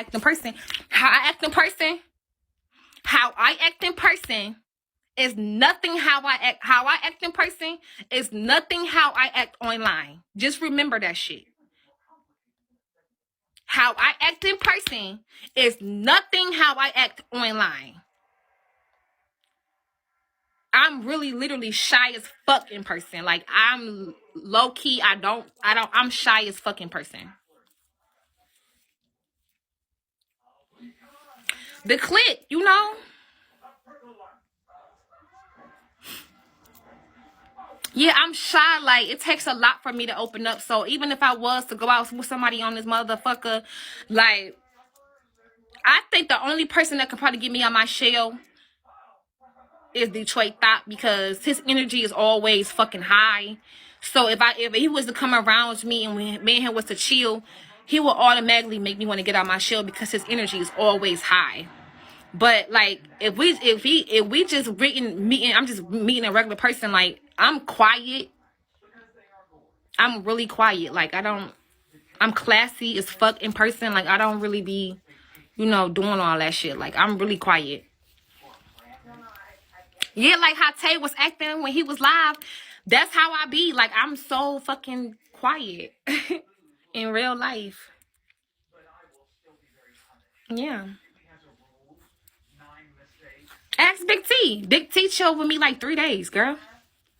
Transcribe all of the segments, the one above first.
act in person. How I act in person is nothing how I act. How I act in person is nothing how I act online. Just remember that shit. How I act in person is nothing how I act online. I'm really literally shy as fuck in person. Like, I'm low key. I'm shy as fuck in person. The clit, you know? Yeah, I'm shy. Like, it takes a lot for me to open up. So even if I was to go out with somebody on this motherfucker, like, I think the only person that could probably get me on my shell is Detroit Thought, because his energy is always fucking high. So if he was to come around me and me and him was to chill, he will automatically make me want to get out my shell because his energy is always high. But like, if we just meeting, I'm just meeting a regular person. Like, I'm quiet. I'm really quiet. Like, I'm classy as fuck in person. Like, I don't really be, doing all that shit. Like, I'm really quiet. Yeah, like how Tay was acting when he was live. That's how I be. Like, I'm so fucking quiet in real life. Yeah. Ask Big T. Big T chilled with me like 3 days, girl.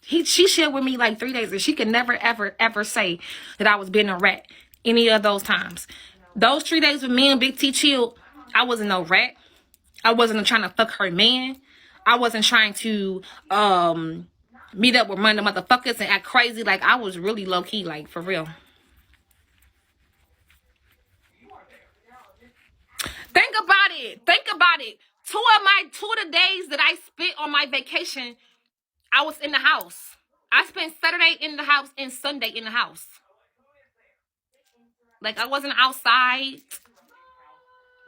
She chilled with me like 3 days, and she could never, ever, ever say that I was being a rat any of those times. Those 3 days with me and Big T chilled, I wasn't no rat. I wasn't trying to fuck her man. I wasn't trying to meet up with random motherfuckers and act crazy. Like, I was really low key, like, for real. Think about it. Two of the days that I spent on my vacation, I was in the house. I spent Saturday in the house and Sunday in the house. Like, I wasn't outside.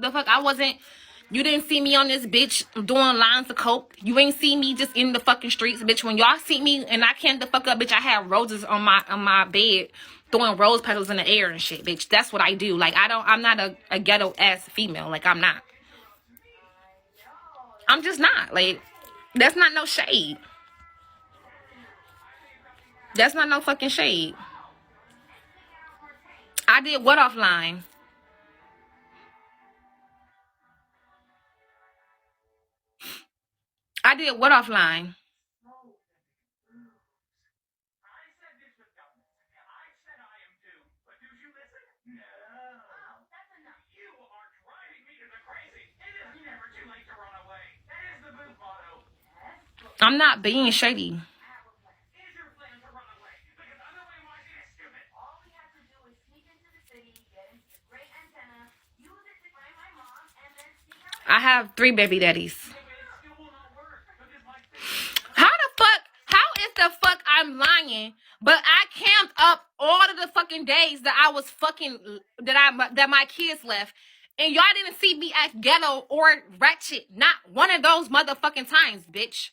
The fuck, you didn't see me on this bitch doing lines of coke. You ain't see me just in the fucking streets, bitch. When y'all see me and I can't the fuck up, bitch, I have roses on my bed, throwing rose petals in the air and shit, bitch. That's what I do. Like, I'm not a ghetto ass female. Like, I'm not. I'm just not. Like, that's not no shade. That's not no fucking shade. I did what offline? I did what offline? I'm not being shady. I have 3 baby daddies. How is the fuck I'm lying? But I camped up all of the fucking days that I was fucking, that my kids left. And y'all didn't see me act ghetto or ratchet. Not one of those motherfucking times, bitch.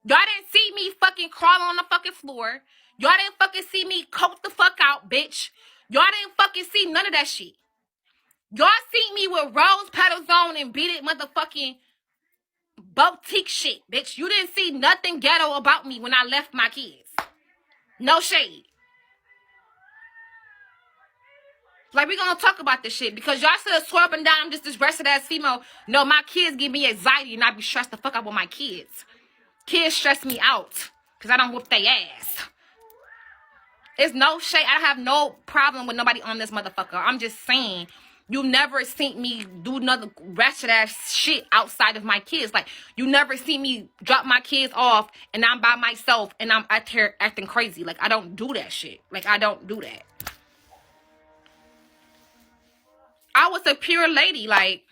Y'all didn't see me fucking crawl on the fucking floor. Y'all didn't fucking see me coke the fuck out, bitch. Y'all didn't fucking see none of that shit. Y'all see me with rose petals on and beat it motherfucking boutique shit, bitch. You didn't see nothing ghetto about me when I left my kids. No shade. Like, we gonna talk about this shit because y'all still swear up and down I'm just this rested ass female. No, my kids give me anxiety and I be stressed the fuck out with my kids. Kids stress me out because I don't whoop their ass. It's no shade. I have no problem with nobody on this motherfucker. I'm just saying, you never seen me do another ratchet ass shit outside of my kids. Like, you never see me drop my kids off and I'm by myself and I'm out here acting crazy. Like, I don't do that shit. Like, I don't do that. I was a pure lady. Like,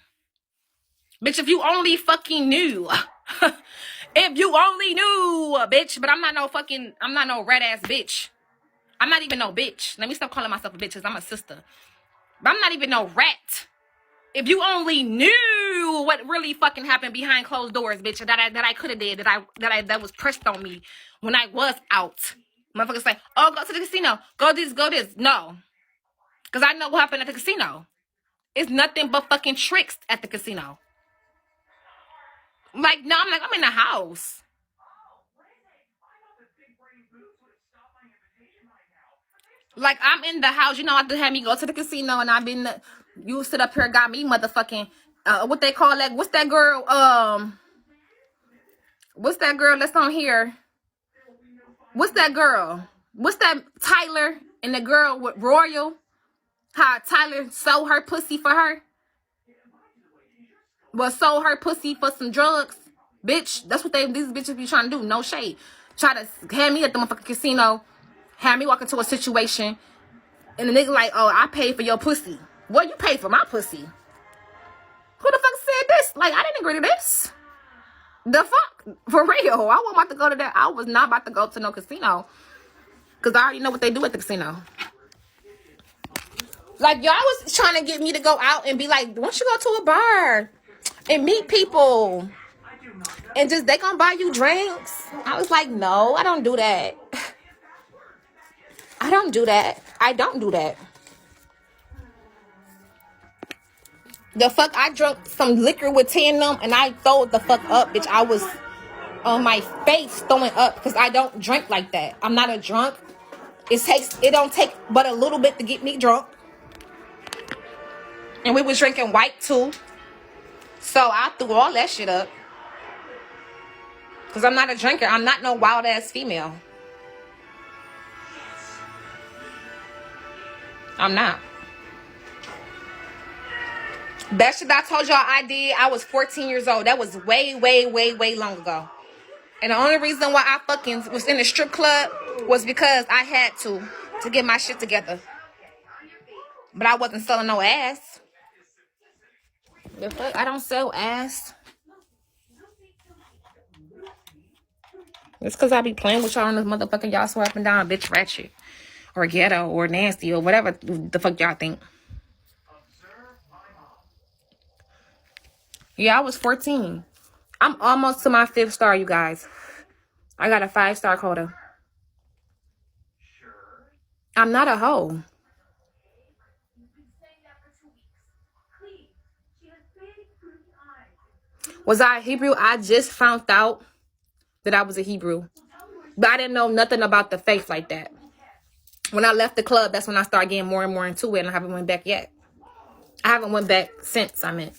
bitch, if you only fucking knew. If you only knew, bitch. But I'm not no red ass bitch. I'm not even no bitch. Let me stop calling myself a bitch because I'm a sister. But I'm not even no rat. If you only knew what really fucking happened behind closed doors, bitch, that I could have did, that was pressed on me when I was out. Motherfuckers say, oh, go to the casino. Go this. No. Because I know what happened at the casino. It's nothing but fucking tricks at the casino. Like, no, I'm in the house. Like, I'm in the house. You know, I had me go to the casino, and I've been, you sit up here, got me motherfucking, what they call that? What's that girl? What's that girl that's on here? What's that girl? What's that Tyler and the girl with Royal? How Tyler sold her pussy for her? Well, sold her pussy for some drugs. Bitch, that's what these bitches be trying to do. No shade. Try to have me at the motherfucking casino. Have me walk into a situation. And the nigga like, oh, I paid for your pussy. What, you paid for my pussy? Who the fuck said this? Like, I didn't agree to this. The fuck? For real. I wasn't about to go to that. I was not about to go to no casino. Because I already know what they do at the casino. Like, y'all was trying to get me to go out and be like, why don't you go to a bar and meet people? And just, they gonna buy you drinks? I was like, no, I don't do that. I don't do that. I don't do that. The fuck, I drank some liquor with 10 of them and I throw the fuck up, bitch. I was on my face throwing up because I don't drink like that. I'm not a drunk. It don't take but a little bit to get me drunk. And we was drinking white too. So I threw all that shit up. Because I'm not a drinker. I'm not no wild ass female. I'm not. That shit I told y'all I did, I was 14 years old. That was way, way, way, way long ago. And the only reason why I fucking was in the strip club was because I had to get my shit together. But I wasn't selling no ass. The fuck? I don't sell ass. It's because I be playing with y'all on this motherfucking y'all swear up and down bitch ratchet. Or ghetto or nasty or whatever the fuck y'all think. Yeah, I was 14. I'm almost to my 5th star, you guys. I got a 5-star quota. I'm not a hoe. Was I a Hebrew? I just found out that I was a Hebrew. But I didn't know nothing about the faith like that. When I left the club, that's when I started getting more and more into it, and I haven't went back yet. I haven't went back since, I meant.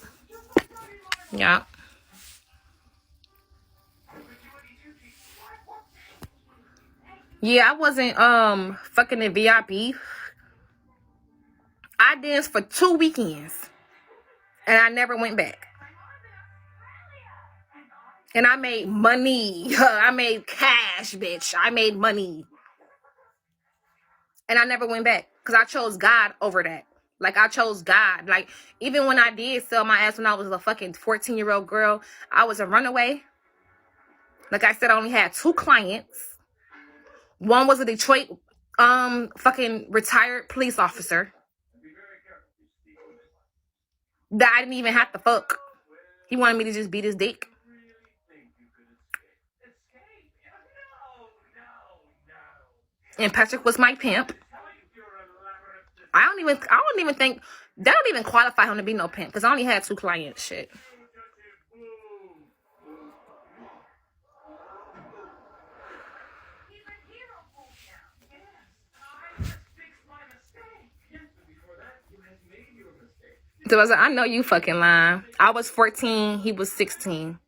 Yeah. Yeah, I wasn't fucking in VIP. I danced for 2 weekends. And I never went back. And I made money. I made cash, bitch. I made money. And I never went back. Because I chose God over that. Like, I chose God. Like, even when I did sell my ass when I was a fucking 14-year-old girl, I was a runaway. Like I said, I only had 2 clients. One was a Detroit fucking retired police officer that I didn't even have to fuck. He wanted me to just beat his dick. And Patrick was my pimp. I don't even think that don't even qualify him to be no pimp because I only had 2 clients. Shit. So I was like, I know you fucking lying. I was 14, he was 16.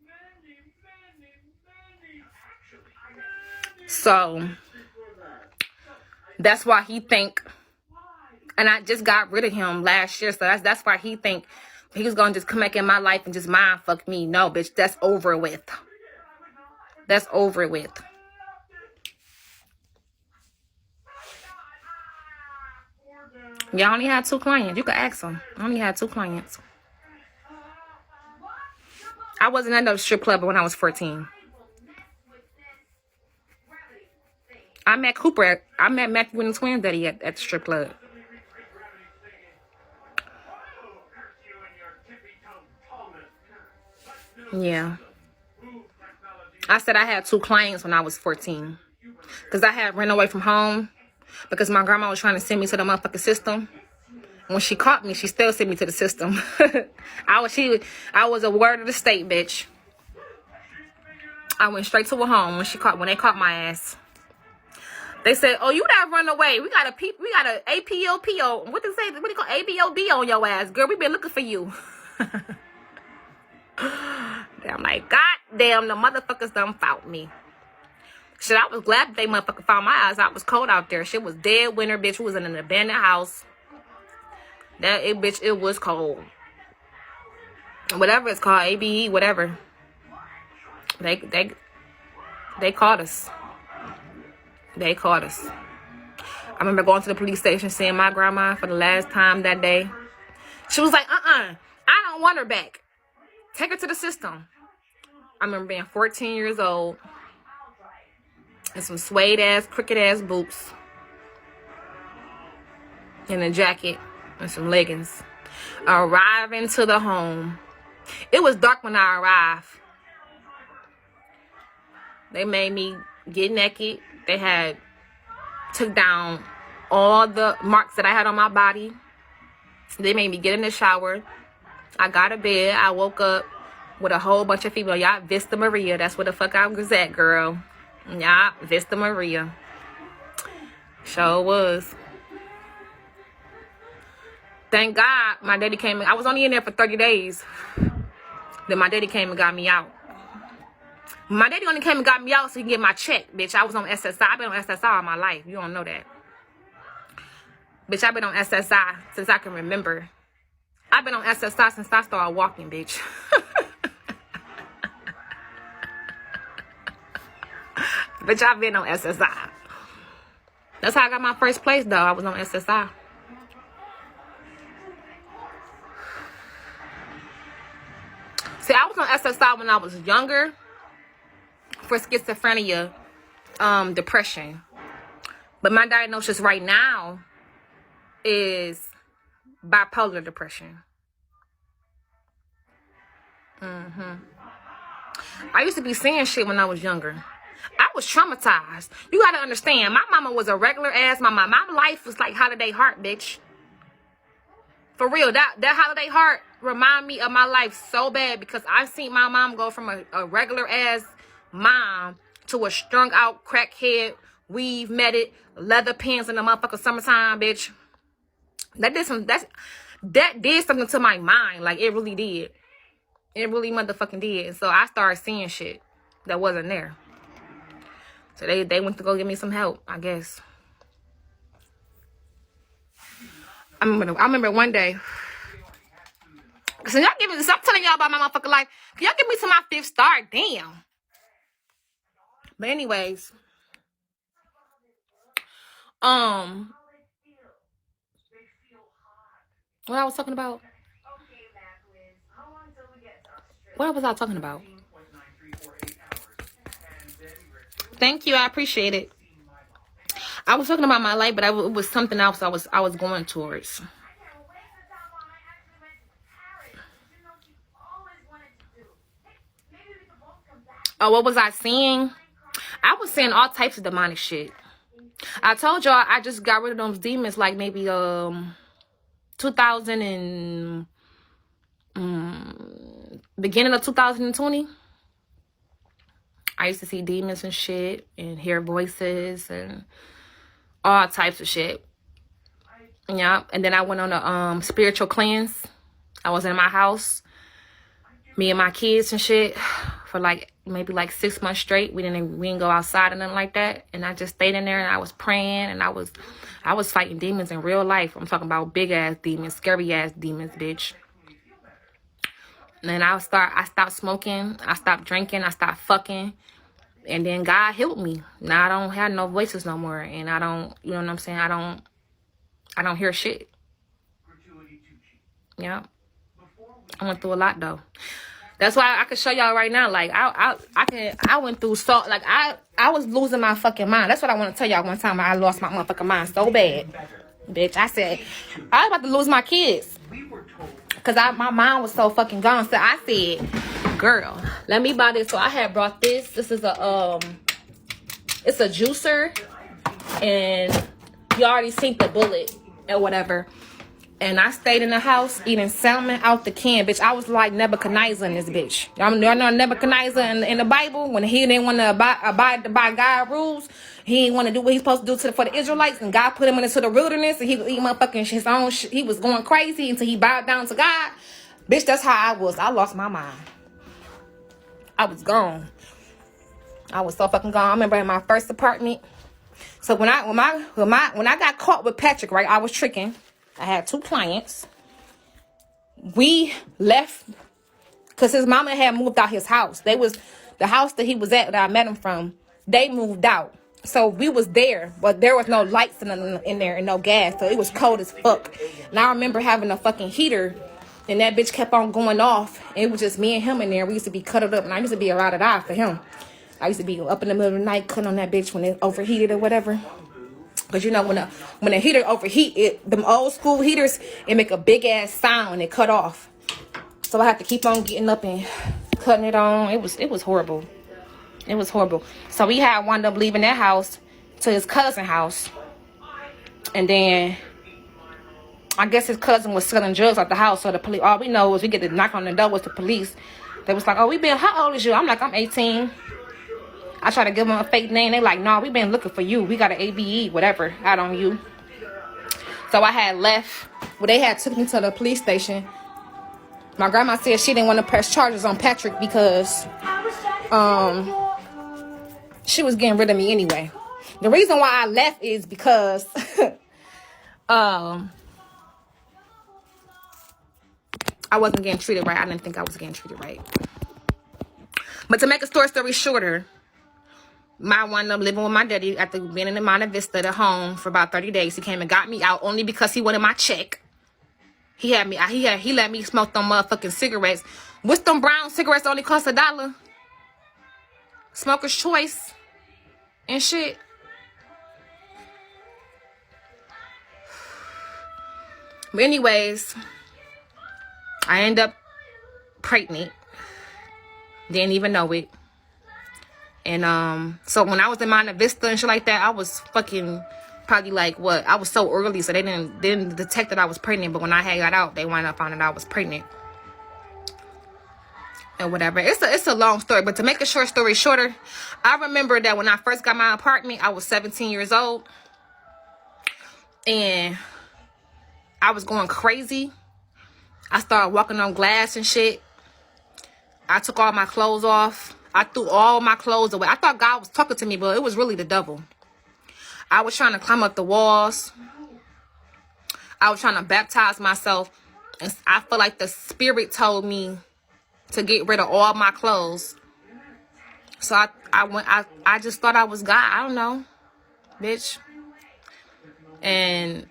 So that's why he think, and I just got rid of him last year. So that's why he think he was gonna just come back in my life and just mind fuck me. No, bitch, that's over with. That's over with. Yeah, I only had 2 clients. You could ask them. I only had 2 clients. I wasn't at no strip club when I was 14. I met Matthew and the Twins Daddy at the strip club. Yeah. I said I had 2 clients when I was 14. Because I had ran away from home. Because my grandma was trying to send me to the motherfucking system. When she caught me, she still sent me to the system. I was a word of the state, bitch. I went straight to her home when they caught my ass. They said, "Oh, you not run away. We got a APOPO. What do you call ABOB on your ass, girl? We been looking for you." I'm like, God damn, the motherfuckers done found me. Shit, I was glad they motherfucker found my ass. I was cold out there. Shit was dead winter, bitch. We was in an abandoned house. It was cold. Whatever it's called, ABE, whatever. They caught us. They caught us. I remember going to the police station, seeing my grandma for the last time that day. She was like, I don't want her back. Take her to the system. I remember being 14 years old. And some suede ass, crooked ass boots. And a jacket. And some leggings. Arriving to the home. It was dark when I arrived. They made me get naked. They had took down all the marks that I had on my body. They made me get in the shower. I got to bed. I woke up with a whole bunch of female. Y'all, Vista Maria. That's where the fuck I was at, girl. Y'all, Vista Maria. Sure was. Thank God my daddy came. I was only in there for 30 days. Then my daddy came and got me out. My daddy only came and got me out so he can get my check, bitch. I was on SSI. I've been on SSI all my life. You don't know that. Bitch, I've been on SSI since I can remember. I've been on SSI since I started walking, bitch. Bitch, I've been on SSI. That's how I got my first place, though. I was on SSI. See, I was on SSI when I was younger for schizophrenia, depression. But my diagnosis right now is bipolar depression. I used to be seeing shit when I was younger. I was traumatized. You gotta understand, my mama was a regular ass mama. My life was like Holiday Heart, bitch. For real, that Holiday Heart remind me of my life so bad because I've seen my mom go from a regular ass mom to a strung out crackhead, weave matted, leather pants in the motherfucking summertime, bitch. That did something to my mind. Like, it really did. It really motherfucking did. And so I started seeing shit that wasn't there. So they went to go get me some help, I guess. I remember one day. So y'all give me, stop telling y'all about my motherfucking life. Can y'all give me to my 5th star? Damn. But anyways. What I was talking about? What was I talking about? Thank you, I appreciate it. I was talking about my life, but it was something else I was going towards. Oh, what was I seeing? I was seeing all types of demonic shit. I told y'all I just got rid of those demons like maybe 2000 and beginning of 2020. I used to see demons and shit and hear voices and all types of shit. Yeah, and then I went on a spiritual cleanse. I was in my house, me and my kids and shit, for like maybe like 6 months straight. We didn't go outside or nothing like that. And I just stayed in there and I was praying and I was fighting demons in real life. I'm talking about big ass demons, scary ass demons, bitch. And then I stopped smoking, I stopped drinking, I stopped fucking. And then God helped me. Now I don't have no voices no more. And I don't, you know what I'm saying? I don't hear shit. Yeah. I went through a lot though. That's why I can show y'all right now. Like I went through so, like I was losing my fucking mind. That's what I want to tell y'all one time. I lost my motherfucking mind so bad. Bitch, I said, I was about to lose my kids. Cause my mind was so fucking gone. So I said, girl, let me buy this. So I had brought this. This is it's a juicer. And you already seen the bullet or whatever. And I stayed in the house eating salmon out the can, bitch. I was like Nebuchadnezzar in this bitch. Y'all know Nebuchadnezzar in the Bible when he didn't want to abide by God's rules. He didn't want to do what he's supposed to do for the Israelites, and God put him into the wilderness, and he was eating motherfucking his own shit. He was going crazy until he bowed down to God. Bitch, that's how I was. I lost my mind. I was gone. I was so fucking gone. I remember in my first apartment. So when I got caught with Patrick, right, I was tricking. I had 2 clients. We left because his mama had moved out his house. The house that he was at, that I met him from, they moved out. So we was there, but there was no lights in there and no gas. So it was cold as fuck. And I remember having a fucking heater, and that bitch kept on going off. It was just me and him in there. We used to be cuddled up, and I used to be a ride or die for him. I used to be up in the middle of the night cutting on that bitch when it overheated or whatever. Because you know when a heater overheat, them old school heaters, it make a big ass sound and it cut off. So I had to keep on getting up and cutting it on. It was horrible. It was horrible. So we had wound up leaving that house to his cousin's house. And then I guess his cousin was selling drugs at the house. So the police, all we know is we get to knock on the door with the police. They was like, oh, how old is you? I'm like, I'm 18. I try to give them a fake name. They like, no, we been looking for you. We got an ABE, whatever, out on you. So I had left. Well, they had took me to the police station. My grandma said she didn't want to press charges on Patrick because she was getting rid of me anyway. The reason why I left is because I wasn't getting treated right. I didn't think I was getting treated right. But to make a story shorter, I wound up living with my daddy after being in Monte Vista at home for about 30 days. He came and got me out only because he wanted my check. He let me smoke them motherfucking cigarettes. What's them brown cigarettes only cost $1? Smoker's Choice and shit. But anyways, I end up pregnant. Didn't even know it. And so when I was in Monte Vista and shit like that, I was fucking probably like what? I was so early, so they didn't detect that I was pregnant. But when I had got out, they wound up finding out I was pregnant. And whatever. It's a long story, but to make a short story shorter, I remember that when I first got my apartment, I was 17 years old. And I was going crazy. I started walking on glass and shit. I took all my clothes off. I threw all my clothes away. I thought God was talking to me, but it was really the devil. I was trying to climb up the walls. I was trying to baptize myself. And I feel like the spirit told me to get rid of all my clothes. So I just thought I was God. I don't know, bitch. And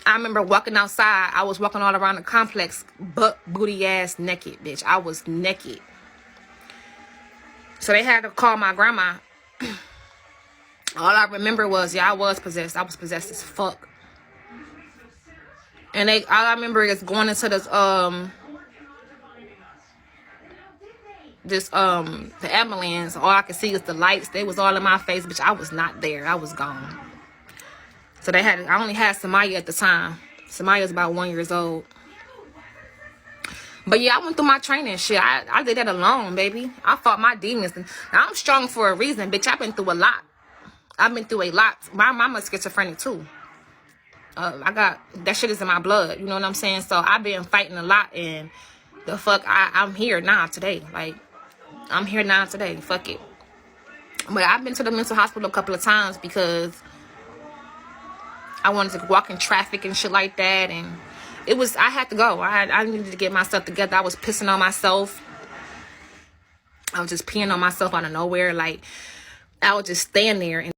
I remember walking outside. I was walking all around the complex, butt booty ass naked, bitch. I was naked. So they had to call my grandma. All I remember was, yeah, I was possessed. I was possessed as fuck. And all I remember is going into the ambulance. All I could see is the lights. They was all in my face, bitch. I was not there. I was gone. So I only had Samaya at the time. Samaya's about 1 year old. But yeah, I went through my training shit. I did that alone, baby. I fought my demons. And I'm strong for a reason, bitch. I've been through a lot. My mama's schizophrenic too. That shit is in my blood. You know what I'm saying? So I've been fighting a lot, and the fuck, I'm here now today. Like, I'm here now today. Fuck it. But I've been to the mental hospital a couple of times because I wanted to walk in traffic and shit like that, and I had to go. I needed to get myself together. I was pissing on myself. I was just peeing on myself out of nowhere. Like, I would just stand there and